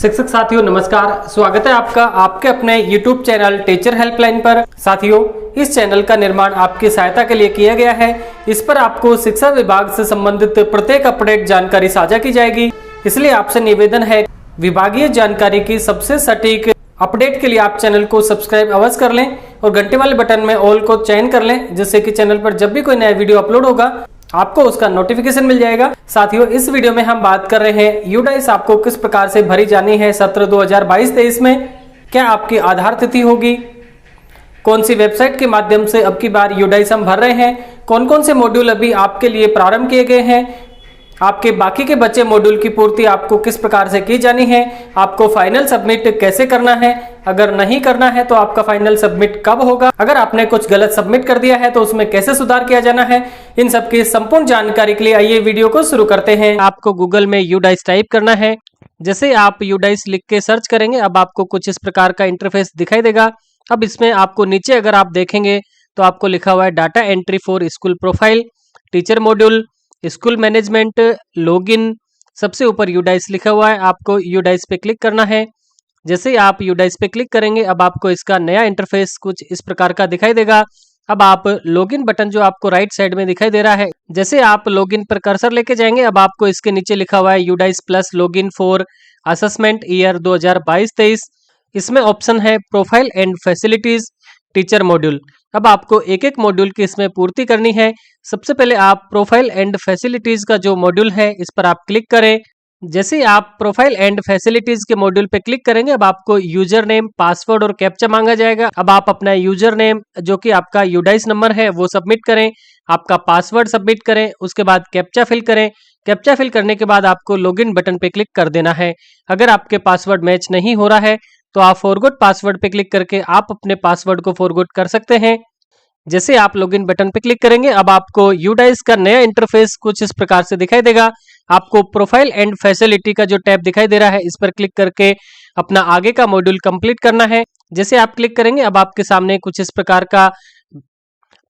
शिक्षक साथियों नमस्कार, स्वागत है आपका आपके अपने YouTube चैनल टीचर हेल्पलाइन पर। साथियों, इस चैनल का निर्माण आपकी सहायता के लिए किया गया है। इस पर आपको शिक्षा विभाग से संबंधित प्रत्येक अपडेट जानकारी साझा की जाएगी। इसलिए आपसे निवेदन है, विभागीय जानकारी की सबसे सटीक अपडेट के लिए आप चैनल को सब्सक्राइब अवश्य कर लें और घंटे वाले बटन में ऑल को चयन कर लें, जिससे कि चैनल पर जब भी कोई नया वीडियो अपलोड होगा आपको उसका नोटिफिकेशन मिल जाएगा। साथियों, इस वीडियो में हम बात कर रहे हैं यूडाइस आपको किस प्रकार से भरी जानी है सत्र 2022-23 में। क्या आपकी आधार तिथि होगी, कौन सी वेबसाइट के माध्यम से अब की बार यूडाइस हम भर रहे हैं, कौन कौन से मॉड्यूल अभी आपके लिए प्रारंभ किए गए हैं, आपके बाकी के बचे मॉड्यूल की पूर्ति आपको किस प्रकार से की जानी है, आपको फाइनल सबमिट कैसे करना है, अगर नहीं करना है तो आपका फाइनल सबमिट कब होगा, अगर आपने कुछ गलत सबमिट कर दिया है तो उसमें कैसे सुधार किया जाना है, इन सब की संपूर्ण जानकारी के लिए आइए वीडियो को शुरू करते हैं। आपको गूगल में यूडाइस टाइप करना है। जैसे आप यूडाइस लिख के सर्च करेंगे, अब आपको कुछ इस प्रकार का इंटरफेस दिखाई देगा। अब इसमें आपको नीचे अगर आप देखेंगे तो आपको लिखा हुआ है data entry for school profile, teacher module, school management, login, सबसे ऊपर यूडाइस लिखा हुआ है। आपको यूडाइस पे क्लिक करना है। जैसे ही आप यूडाइस पे क्लिक करेंगे, अब आपको इसका नया इंटरफेस कुछ इस प्रकार का दिखाई देगा। अब आप लॉगिन बटन जो आपको राइट साइड में दिखाई दे रहा है, जैसे आप लॉगिन पर कर्सर लेके जाएंगे, अब आपको इसके नीचे लिखा हुआ है UDISE plus login for assessment year 2022-23। इसमें ऑप्शन है profile and facilities, teacher module. अब आपको एक एक मॉड्यूल की इसमें पूर्ति करनी है। सबसे पहले आप प्रोफाइल एंड फैसिलिटीज का जो मॉड्यूल है इस पर आप क्लिक करें। जैसे आप प्रोफाइल एंड फैसिलिटीज के मॉड्यूल पे क्लिक करेंगे, अब आपको यूजर नेम, पासवर्ड और कैप्चा मांगा जाएगा। अब आप अपना यूजर नेम जो कि आपका यूडाइस नंबर है वो सबमिट करें, आपका पासवर्ड सबमिट करें, उसके बाद कैप्चा फिल करें। कैप्चा फिल करने के बाद आपको लॉगिन बटन पे क्लिक कर देना है। अगर आपके पासवर्ड मैच नहीं हो रहा है तो आप फॉरगॉट पासवर्ड पे क्लिक करके आप अपने पासवर्ड को फॉरगॉट कर सकते हैं। जैसे आप लॉगिन बटन पे क्लिक करेंगे, अब आपको यूडाइस का नया इंटरफेस कुछ इस प्रकार से दिखाई देगा। आपको प्रोफाइल एंड फैसिलिटी का जो टैब दिखाई दे रहा है इस पर क्लिक करके अपना आगे का मॉड्यूल कंप्लीट करना है। जैसे आप क्लिक करेंगे, अब आपके सामने कुछ इस प्रकार का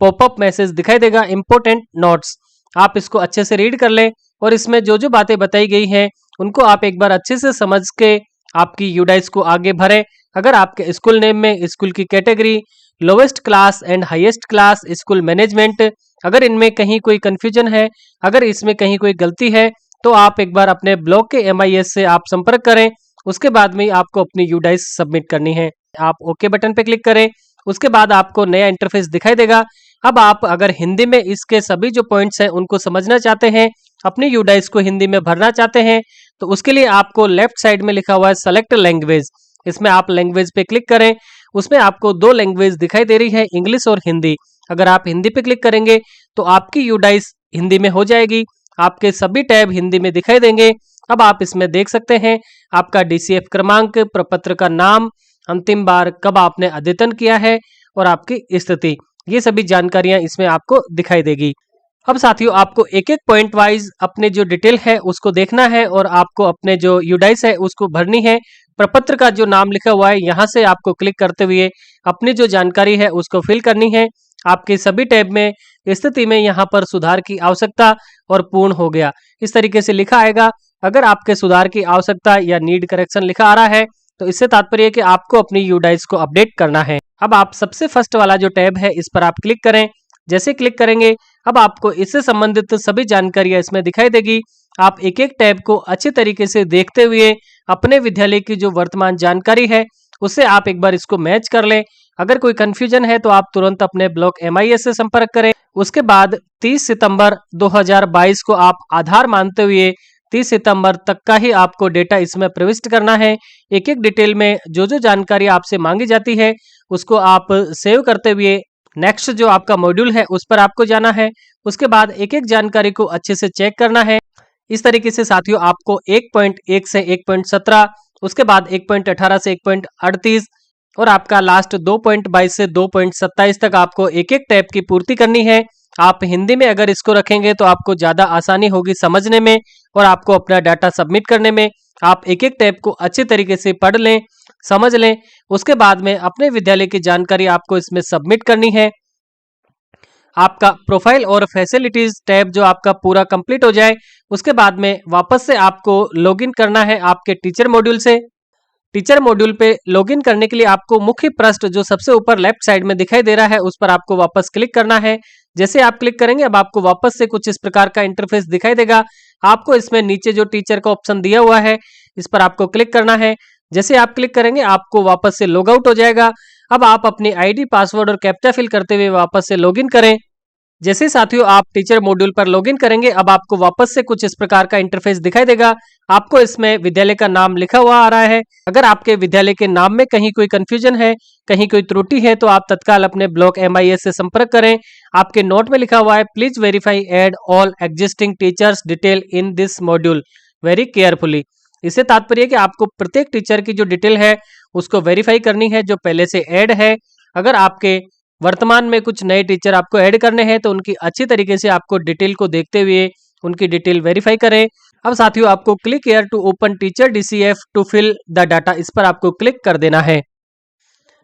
पॉपअप मैसेज दिखाई देगा, इंपॉर्टेंट नोट्स। आप इसको अच्छे से रीड कर लें और इसमें जो जो बातें बताई गई हैं उनको आप एक बार अच्छे से समझ के आपकी यूडाइस को आगे भरें। अगर आपके स्कूल नेम में स्कूल की category, lowest class and highest class, school management, अगर इनमें कहीं कोई कंफ्यूजन है, अगर इसमें कहीं कोई गलती है तो आप एक बार अपने ब्लॉक के MIS से आप संपर्क करें। उसके बाद में आपको अपनी यूडाइस सबमिट करनी है। आप ओके बटन पे क्लिक करें। उसके बाद आपको नया इंटरफेस दिखाई देगा। अब आप अगर हिंदी में इसके सभी जो पॉइंट्स हैं उनको समझना चाहते हैं, अपनी यूडाइस को हिंदी में भरना चाहते हैं, तो उसके लिए आपको लेफ्ट साइड में लिखा हुआ है सेलेक्ट लैंग्वेज, इसमें आप लैंग्वेज पे क्लिक करें। उसमें आपको दो लैंग्वेज दिखाई दे रही है, इंग्लिश और हिंदी। अगर आप हिंदी पे क्लिक करेंगे तो आपकी यूडाइस हिंदी में हो जाएगी, आपके सभी टैब हिंदी में दिखाई देंगे। अब आप इसमें देख सकते हैं आपका DCF क्रमांक, प्रपत्र का नाम, अंतिम बार कब आपने अद्यतन किया है और आपकी स्थिति, ये सभी जानकारियां इसमें आपको दिखाई देगी। अब साथियों, आपको एक एक पॉइंट वाइज अपने जो डिटेल है उसको देखना है और आपको अपने जो यूडाइस है उसको भरनी है। प्रपत्र का जो नाम लिखा हुआ है यहाँ से आपको क्लिक करते हुए अपनी जो जानकारी है उसको फिल करनी है। आपके सभी टैब में स्थिति में यहाँ पर सुधार की आवश्यकता और पूर्ण हो गया, इस तरीके से लिखा आएगा। अगर आपके सुधार की आवश्यकता या नीड करेक्शन लिखा आ रहा है तो इससे तात्पर्य है कि आपको अपनी यूडाइस को अपडेट करना है। अब आप सबसे फर्स्ट वाला जो टैब है इस पर आप क्लिक करें। जैसे क्लिक करेंगे, अब आपको इससे संबंधित सभी जानकारियां इसमें दिखाई देगी। आप एक एक टैब को अच्छे तरीके से देखते हुए अपने विद्यालय की जो वर्तमान जानकारी है उससे आप एक बार इसको मैच कर लें। अगर कोई कंफ्यूजन है तो आप तुरंत अपने ब्लॉक MIS से संपर्क करें। उसके बाद 30 सितंबर 2022 को आप आधार मानते हुए 30 सितंबर तक का ही आपको डेटा इसमें प्रविष्ट करना है। एक एक डिटेल में जो जो जानकारी आपसे मांगी जाती है उसको आप सेव करते हुए नेक्स्ट जो आपका मॉड्यूल है उस पर आपको जाना है। उसके बाद एक एक जानकारी को अच्छे से चेक करना है। इस तरीके से साथियों आपको 1.1 से 1.17, उसके बाद 1.18 से 1.38 और आपका लास्ट 2.22 से 2.27 तक आपको एक एक टैब की पूर्ति करनी है। आप हिंदी में अगर इसको रखेंगे तो आपको ज़्यादा आसानी होगी समझने में और आपको अपना डाटा सबमिट करने में। आप एक एक टैब को अच्छे तरीके से पढ़ लें, समझ लें। उसके बाद में अपने विद्यालय की जानकारी आपको इसमें सबमिट करनी है। आपका प्रोफाइल और फैसिलिटीज टैब जो आपका पूरा कंप्लीट हो जाए उसके बाद में वापस से आपको लॉगिन करना है आपके टीचर मॉड्यूल से। टीचर मॉड्यूल पे लॉगिन करने के लिए आपको मुख्य पृष्ठ जो सबसे ऊपर लेफ्ट साइड में दिखाई दे रहा है उस पर आपको वापस क्लिक करना है। जैसे आप क्लिक करेंगे अब आपको वापस से कुछ इस प्रकार का इंटरफेस दिखाई देगा। आपको इसमें नीचे जो टीचर का ऑप्शन दिया हुआ है इस पर आपको क्लिक करना है। जैसे आप क्लिक करेंगे आपको वापस से लॉग आउट हो जाएगा। अब आप अपनी आईडी, पासवर्ड और कैप्चा फिल करते हुए वापस से लॉगिन करें। जैसे साथियों आप टीचर मॉड्यूल पर लॉगिन करेंगे अब आपको वापस से कुछ इस प्रकार का इंटरफेस दिखाई देगा। आपको इसमें विद्यालय का नाम लिखा हुआ आ रहा है। अगर आपके विद्यालय के नाम में कहीं कोई कंफ्यूजन है, कहीं कोई त्रुटि है तो आप तत्काल अपने ब्लॉक MIS से संपर्क करें। आपके नोट में लिखा हुआ है please verify and all existing teachers detail in this module very carefully. इससे तात्पर्य कि आपको प्रत्येक टीचर की जो डिटेल है उसको वेरीफाई करनी है जो पहले से ऐड है। अगर आपके वर्तमान में कुछ नए टीचर आपको ऐड करने हैं तो उनकी अच्छी तरीके से आपको डिटेल को देखते हुए उनकी डिटेल वेरीफाई करें। अब साथियों आपको click here to open teacher DCF to fill the data, इस पर आपको क्लिक कर देना है।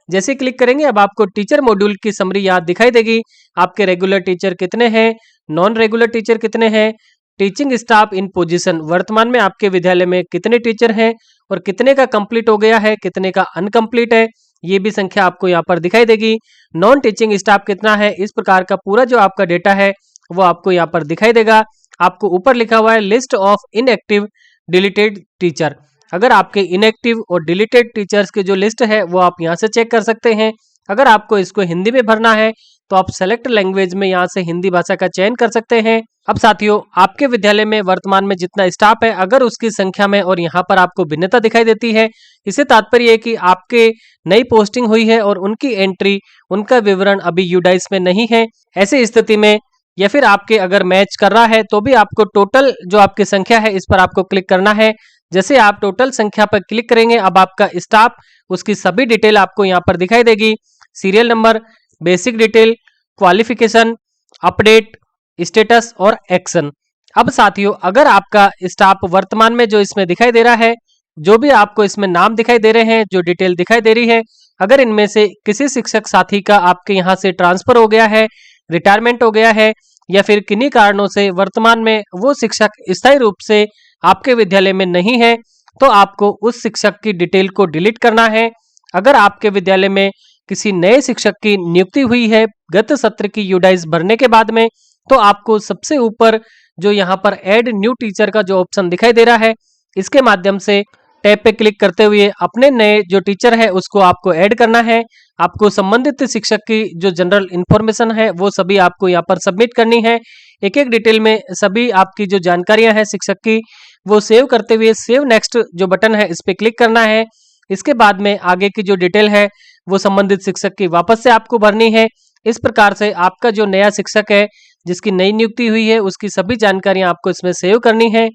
जैसे क्लिक करेंगे अब आपको टीचर मॉड्यूल की समरी यहाँ दिखाई देगी। आपके रेगुलर टीचर कितने हैं, नॉन रेगुलर टीचर कितने हैं, टीचिंग स्टाफ इन पोजीशन, वर्तमान में आपके विद्यालय में कितने टीचर हैं और कितने का कंप्लीट हो गया है, कितने का अनकंप्लीट है, ये भी संख्या आपको यहाँ पर दिखाई देगी। नॉन टीचिंग स्टाफ कितना है, इस प्रकार का पूरा जो आपका डेटा है वो आपको यहाँ पर दिखाई देगा। आपको ऊपर लिखा हुआ है list of inactive deleted teacher. अगर आपके इनएक्टिव और डिलीटेड टीचर्स की जो लिस्ट है वो आप यहाँ से चेक कर सकते हैं। अगर आपको इसको हिंदी में भरना है तो आप सेलेक्ट लैंग्वेज में यहाँ से हिंदी भाषा का चयन कर सकते हैं। अब साथियों आपके विद्यालय में वर्तमान में जितना स्टाफ है अगर उसकी संख्या में और यहाँ पर आपको भिन्नता दिखाई देती है, इससे तात्पर्य है कि आपके नई पोस्टिंग हुई है और उनकी एंट्री, उनका विवरण अभी यूडाइस में नहीं है। ऐसी स्थिति में या फिर आपके अगर मैच कर रहा है तो भी आपको टोटल जो आपकी संख्या है इस पर आपको क्लिक करना है। जैसे आप टोटल संख्या पर क्लिक करेंगे अब आपका स्टाफ, उसकी सभी डिटेल आपको यहाँ पर दिखाई देगी। Serial number, basic detail, qualification, update, status और एक्शन। अब साथियों अगर आपका स्टाफ वर्तमान में जो इसमें दिखाई दे रहा है, जो भी आपको इसमें नाम दिखाई दे रहे हैं, जो डिटेल दिखाई दे रही है, अगर इनमें से किसी शिक्षक साथी का आपके यहाँ से ट्रांसफर हो गया है, रिटायरमेंट हो गया है या फिर किन्हीं कारणों से वर्तमान में वो शिक्षक स्थायी रूप से आपके विद्यालय में नहीं है तो आपको उस शिक्षक की डिटेल को डिलीट करना है। अगर आपके विद्यालय में किसी नए शिक्षक की नियुक्ति हुई है गत सत्र की यूडाइस भरने के बाद में तो आपको सबसे ऊपर जो यहाँ पर ऐड न्यू टीचर का जो ऑप्शन दिखाई दे रहा है इसके माध्यम से टैब पे क्लिक करते हुए अपने नए जो टीचर है उसको आपको ऐड करना है। आपको संबंधित शिक्षक की जो जनरल इंफॉर्मेशन है वो सभी आपको यहाँ पर सबमिट करनी है। एक एक डिटेल में सभी आपकी जो जानकारियां हैं शिक्षक की वो सेव करते हुए सेव नेक्स्ट जो बटन है इस पे क्लिक करना है। इसके बाद में आगे की जो डिटेल है वो संबंधित शिक्षक की वापस से आपको भरनी है। इस प्रकार से आपका जो नया शिक्षक है जिसकी नई नियुक्ति हुई है उसकी सभी जानकारियां आपको इसमें सेव करनी है।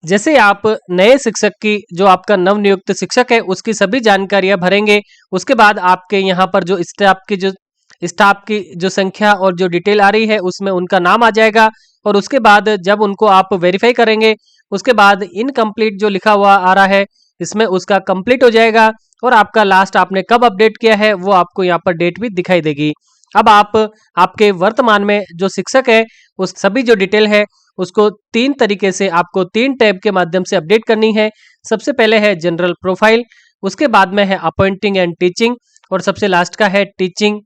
जैसे आप नए शिक्षक की जो आपका नव नियुक्त शिक्षक है उसकी सभी जानकारियां भरेंगे उसके बाद आपके यहाँ पर जो स्टाफ की जो संख्या और जो डिटेल आ रही है उसमें उनका नाम आ जाएगा और उसके बाद जब उनको आप वेरीफाई करेंगे उसके बाद इनकम्प्लीट जो लिखा हुआ आ रहा है इसमें उसका कंप्लीट हो जाएगा और आपका लास्ट आपने कब अपडेट किया है वो आपको यहाँ पर डेट भी दिखाई देगी। अब आपके वर्तमान में जो शिक्षक है उस सभी जो डिटेल है उसको 3 तरीके से आपको 3 टैब के माध्यम से अपडेट करनी है। सबसे पहले है जनरल प्रोफाइल, उसके बाद में है अपॉइंटिंग एंड टीचिंग और सबसे लास्ट का है टीचिंग,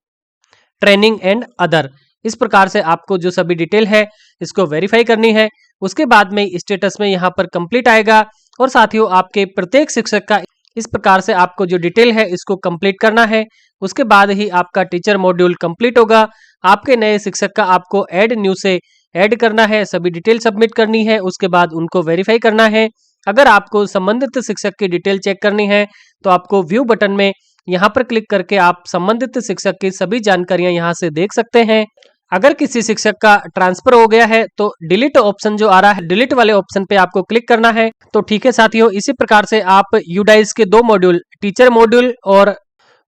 ट्रेनिंग एंड अदर। इस प्रकार से आपको जो सभी डिटेल है इसको वेरीफाई करनी है। उसके बाद में स्टेटस में यहाँ पर कंप्लीट आएगा और साथियों आपके प्रत्येक शिक्षक का इस प्रकार से आपको जो डिटेल है इसको कंप्लीट करना है। उसके बाद ही आपका टीचर मॉड्यूल कंप्लीट होगा। आपके नए शिक्षक का आपको ऐड न्यू से ऐड करना है, सभी डिटेल सबमिट करनी है, उसके बाद उनको वेरीफाई करना है। अगर आपको संबंधित शिक्षक की डिटेल चेक करनी है तो आपको व्यू बटन में यहाँ पर क्लिक करके आप संबंधित शिक्षक की सभी जानकारियां यहाँ से देख सकते हैं। अगर किसी शिक्षक का ट्रांसफर हो गया है तो डिलीट ऑप्शन जो आ रहा है डिलीट वाले ऑप्शन पे आपको क्लिक करना है। तो ठीक है साथियों, इसी प्रकार से आप यूडाइस के 2 मॉड्यूल, टीचर मॉड्यूल और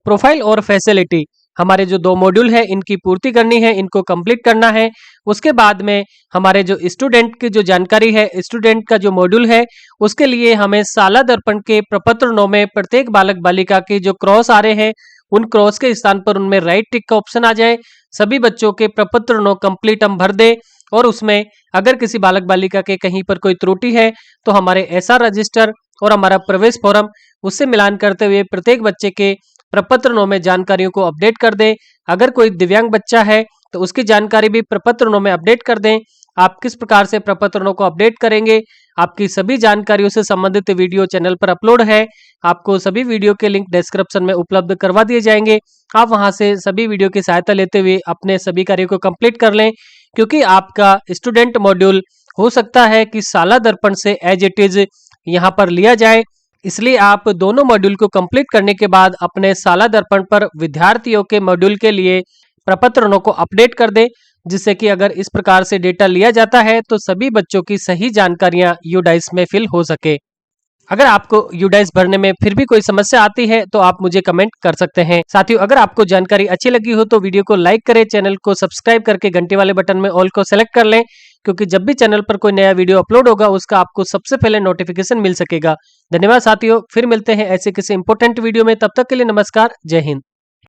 प्रोफाइल और फैसिलिटी, हमारे जो 2 मॉड्यूल है इनकी पूर्ति करनी है, इनको कंप्लीट करना है। उसके बाद में हमारे जो स्टूडेंट की जो जानकारी है, स्टूडेंट का जो मॉड्यूल है उसके लिए हमें शाला दर्पण के प्रपत्र 9 में प्रत्येक बालक बालिका के जो क्रॉस आ रहे हैं उन क्रॉस के स्थान पर उनमें राइट टिक का ऑप्शन आ जाए। सभी बच्चों के प्रपत्र 9 कंप्लीट हम भर दे और उसमें अगर किसी बालक बालिका के कहीं पर कोई त्रुटि है तो हमारे SR रजिस्टर और हमारा प्रवेश फॉर्म उससे मिलान करते हुए प्रत्येक बच्चे के प्रपत्र 9 में जानकारियों को अपडेट कर दें। अगर कोई दिव्यांग बच्चा है तो उसकी जानकारी भी प्रपत्र 9 में अपडेट कर दें। आप किस प्रकार से प्रपत्र 9 को अपडेट करेंगे, आपकी सभी जानकारियों से संबंधित वीडियो चैनल पर अपलोड है। आपको सभी वीडियो के लिंक डिस्क्रिप्शन में उपलब्ध करवा दिए जाएंगे। आप वहां से सभी वीडियो की सहायता लेते हुए अपने सभी कार्यों को कंप्लीट कर लें, क्योंकि आपका स्टूडेंट मॉड्यूल हो सकता है कि साला दर्पण से एज इट इज यहाँ पर लिया जाए। इसलिए आप दोनों मॉड्यूल को कंप्लीट करने के बाद अपने साला दर्पण पर विद्यार्थियों के मॉड्यूल के लिए प्रपत्र 9 को अपडेट कर दें, जिससे कि अगर इस प्रकार से डेटा लिया जाता है तो सभी बच्चों की सही जानकारियां यूडाइस में फिल हो सके। अगर आपको यूडाइस भरने में फिर भी कोई समस्या आती है तो आप मुझे कमेंट कर सकते हैं। साथियों, अगर आपको जानकारी अच्छी लगी हो तो वीडियो को लाइक करें, चैनल को सब्सक्राइब करके घंटे वाले बटन में ऑल को सेलेक्ट कर लें, क्योंकि जब भी चैनल पर कोई नया वीडियो अपलोड होगा उसका आपको सबसे पहले नोटिफिकेशन मिल सकेगा। धन्यवाद साथियों, फिर मिलते हैं ऐसे किसी इंपॉर्टेंट वीडियो में। तब तक के लिए नमस्कार, जय हिंद।